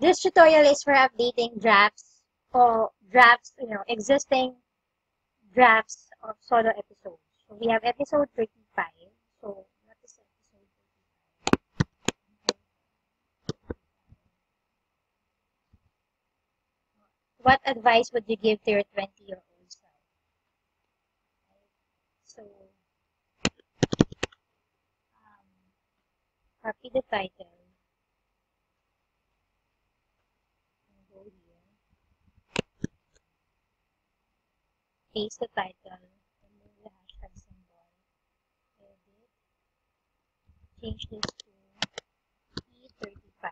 This tutorial is for updating drafts or drafts, existing drafts of solo episodes. So we have episode 35. So what is episode 35? What advice would you give to your 20-year-old self? So copy the title and go here. Paste the title, remove the hashtag symbol, edit, change this to E35.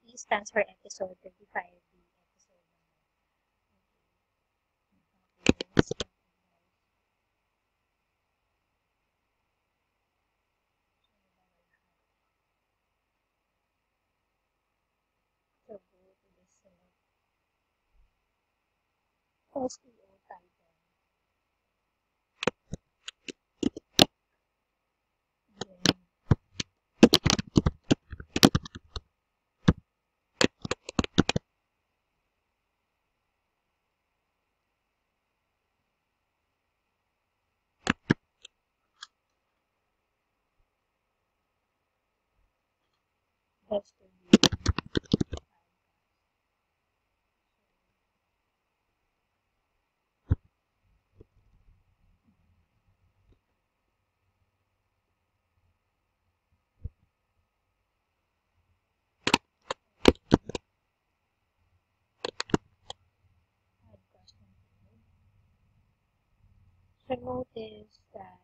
E stands for episode 35, the episode number. So go to the select SEO title. Best review. So notice that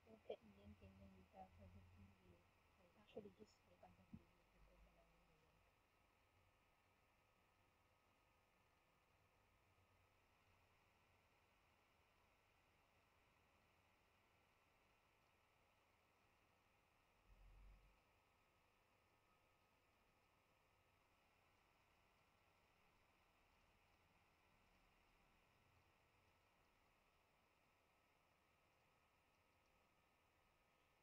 link in the details of the preview. So actually just click on the preview to go the line.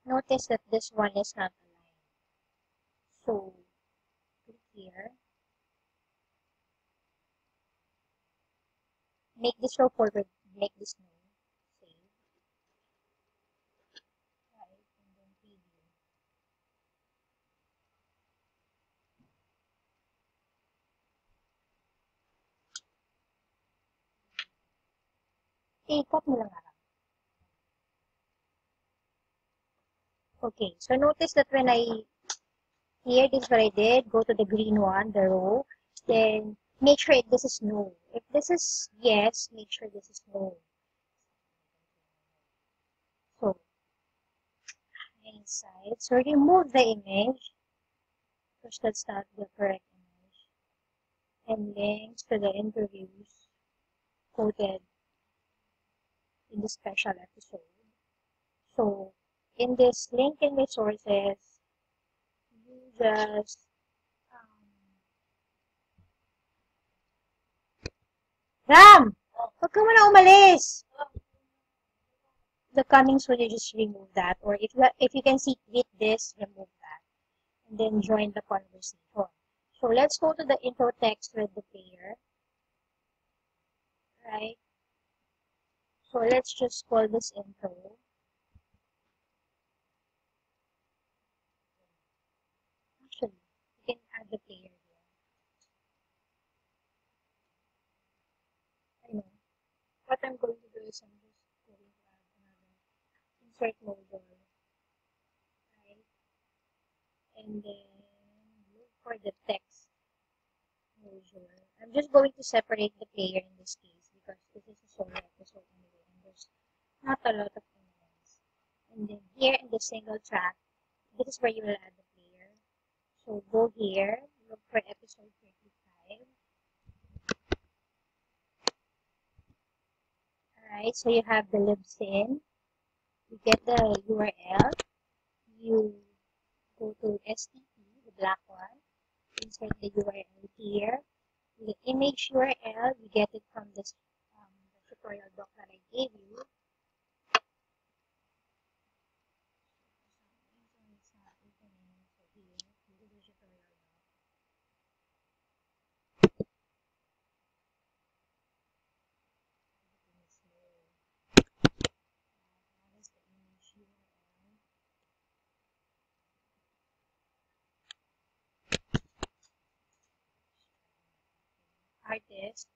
Notice that this one is not aligned. So click here. Make this row forward, make this no. Save. Right, and then preview. Ikot mo lang lang. Okay, so notice that when here, this is what I did. Go to the green one, the row. Then make sure this is no. If this is yes, make sure this is no. So inside. So remove the image because that's not the correct image. And links to the interviews quoted in the special episode. So in this link in resources, you just Ram! Huwag ka muna umalis! The coming soon, you just remove that. Or if you can see with this, remove that. And then join the conversation. So let's go to the intro text with the player. Right? So let's just call this intro. Actually, you can add the player here. I know. What I'm going to do is I'm just going to add another insert module. Right? And then look for the text module. I'm just going to separate the player in this case because this is a solo episode anyway and there's not a lot of elements. And then here in the single track, this is where you will add the player. So go here, look for episode 35. Alright, so you have the libsyn. You get the URL. You go to STP, the black one. Insert the URL here. The image URL, you get it from this the tutorial doc that I gave you. artist.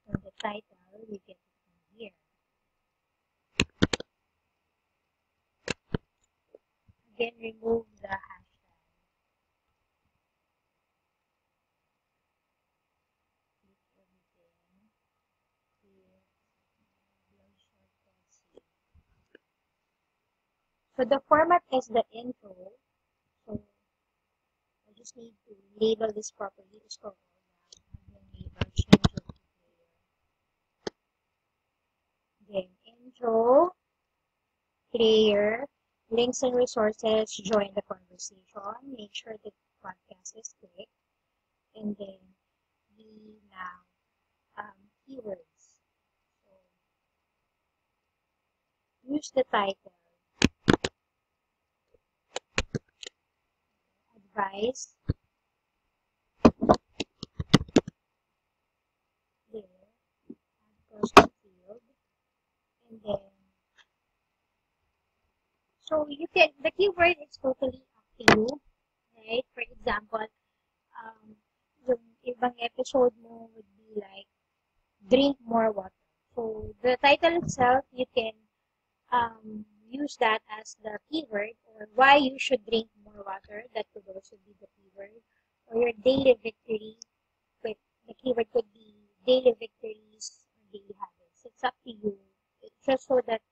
So the title, we get it from here. Again, remove the hashtag. Click everything. Here, build shortcut. So the format is the intro. So I just need to label this properly. Scroll down. Admin label, change it to player. Then intro, player, links and resources, join the conversation. Make sure the podcast is clicked. And then we now keywords. So use the title. Advice. There. Add person field. And then so you can, the keyword is totally up to you, right? For example, yung ibang episode mo would be like, drink more water. So the title itself, you can use that as the keyword, or why you should drink more water. That could also be the keyword. Or your daily victory, but the keyword could be daily victories or daily habits. It's up to you. It's just so that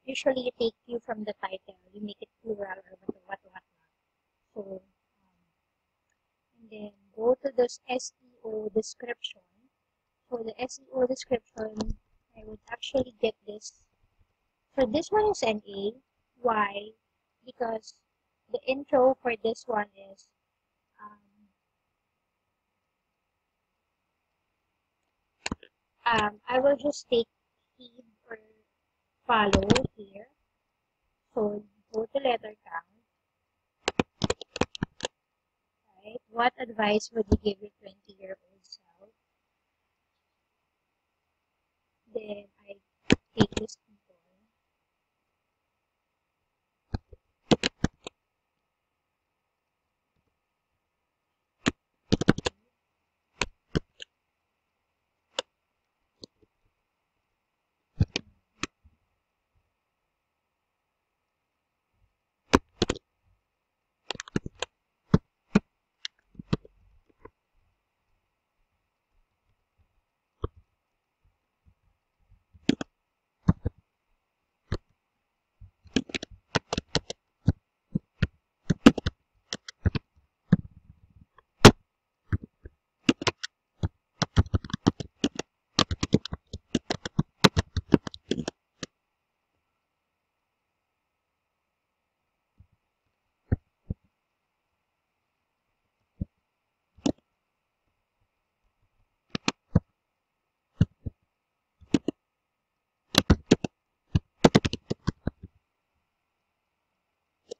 usually you take you from the title, you make it plural or what. So, and then go to the SEO description. For the SEO description, I would actually get this. So this one is an A. Why? Because the intro for this one is I will just take heed or follow here. So go to letter count. Right? What advice would you give your 20-year-old self? Then I take this people.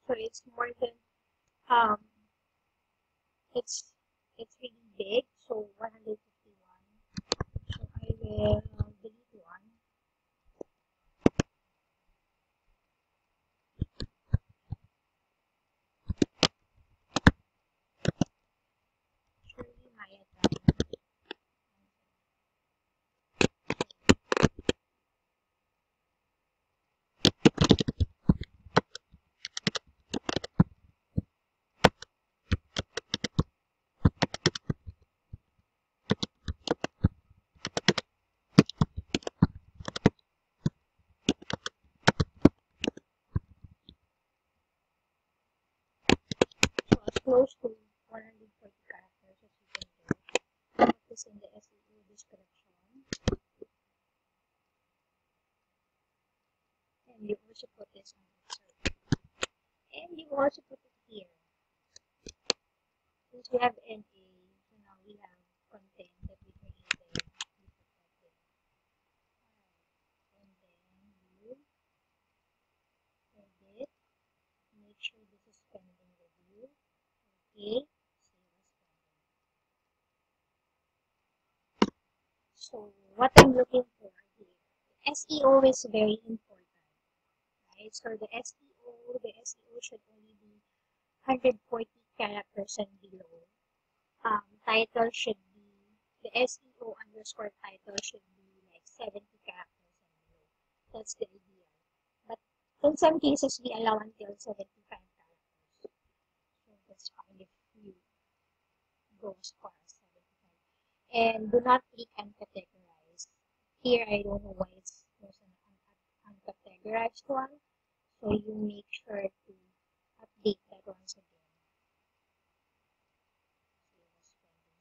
So it's more than it's really big, so 151. So I will delete one. Surely Maya time. So as close to 140 characters as you can do. Put this in the SEO description. And you also put this on the search. And you also put it here. Since we have NA, so now we have content that we created. We put that there. Alright. And then you edit. Make sure this is pending review. Okay. So what I'm looking for here, SEO is very important, right? So the SEO should only be 140 characters and below. Title should be, the SEO underscore title should be like 70 characters and below. That's the ideal. But in some cases, we allow until 75 characters. So that's fine if you go as far as 75. And do not click uncategorized. Here, I don't know why there's an uncategorized one. So you make sure to update that once again.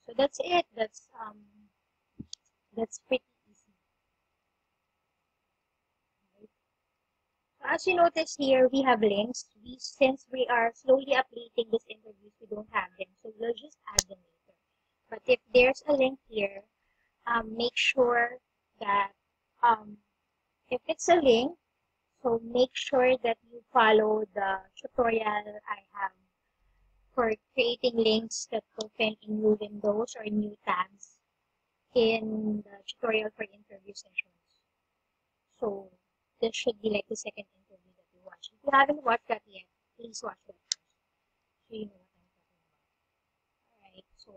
So that's it. That's pretty easy. Right? So as you notice here, we have links. Since we are slowly updating these interviews, we don't have them. So we'll just add them later. But if there's a link here, make sure that if it's a link, so make sure that you follow the tutorial I have for creating links that open in new windows or new tabs in the tutorial for interview sessions. So this should be like the second interview that you watch. If you haven't watched that yet, please watch that first so you know what I'm talking about. Alright, so